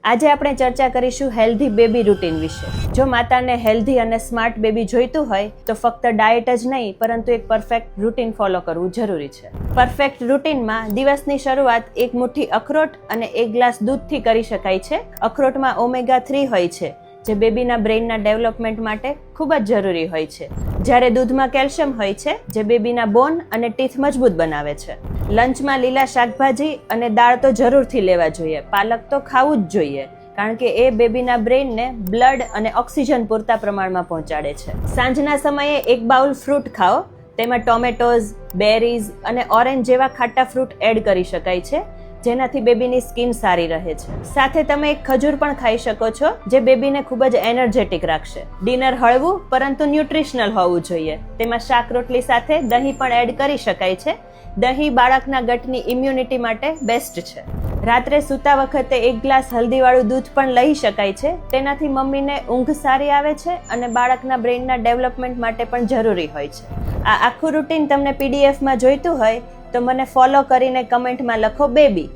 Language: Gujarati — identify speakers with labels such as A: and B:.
A: આજે આપણે ચર્ચા કરીશું હેલ્ધી બેબી રૂટીન વિશે. જો માતાને હેલ્ધી અને સ્માર્ટ બેબી જોઈતું હોય તો ફક્ત ડાયટ જ નહીં પરંતુ એક પરફેક્ટ રૂટીન ફોલો કરવું જરૂરી છે. પરફેક્ટ રૂટીનમાં દિવસની શરૂઆત એક મુઠ્ઠી અખરોટ અને એક ગ્લાસ દૂધથી કરી શકાય છે. અખરોટમાં ઓમેગા 3 હોય છે જે બેબીના બ્રેઇનના ડેવલપમેન્ટ માટે ખૂબ જ જરૂરી હોય છે, જ્યારે દૂધમાં કેલ્શિયમ હોય છે જે બેબીના બોન અને ટીથ મજબૂત બનાવે છે. લંચમાં લીલા શાકભાજી અને દાળ તો જરૂરથી લેવા જોઈએ. પાલક તો ખાવું જ જોઈએ કારણ કે એ બેબીના બ્રેઇનને બ્લડ અને ઓક્સિજન પૂરતા પ્રમાણમાં પહોંચાડે છે. સાંજના સમયે એક બાઉલ ફ્રૂટ ખાઓ. તેમાં ટોમેટોઝ, બેરીઝ અને ઓરેન્જ જેવા ખાટા ફ્રૂટ એડ કરી શકાય છે જેનાથી બેબીની સ્કિન સારી રહે છે. સાથે તમે એક ખજૂર પણ ખાઈ શકો છો જે બેબીને ખૂબ જ એનર્જેટિક રાખશે. ડિનર હળવું પરંતુ ન્યુટ્રિશનલ હોવું જોઈએ. તેમાં શાક રોટલી સાથે દહીં પણ એડ કરી શકાય છે. દહીં બાળકના ગટની ઇમ્યુનિટી માટે બેસ્ટ છે. રાત્રે સૂતા વખતે એક ગ્લાસ હલ્દીવાળું દૂધ પણ લઈ શકાય છે. તેનાથી મમ્મીને ઊંઘ સારી આવે છે અને બાળકના બ્રેઇનના ડેવલપમેન્ટ માટે પણ જરૂરી હોય છે. આ આખું રૂટીન તમને પીડીએફમાં જોઈતું હોય તો મને ફોલો કરીને કમેન્ટમાં લખો બેબી.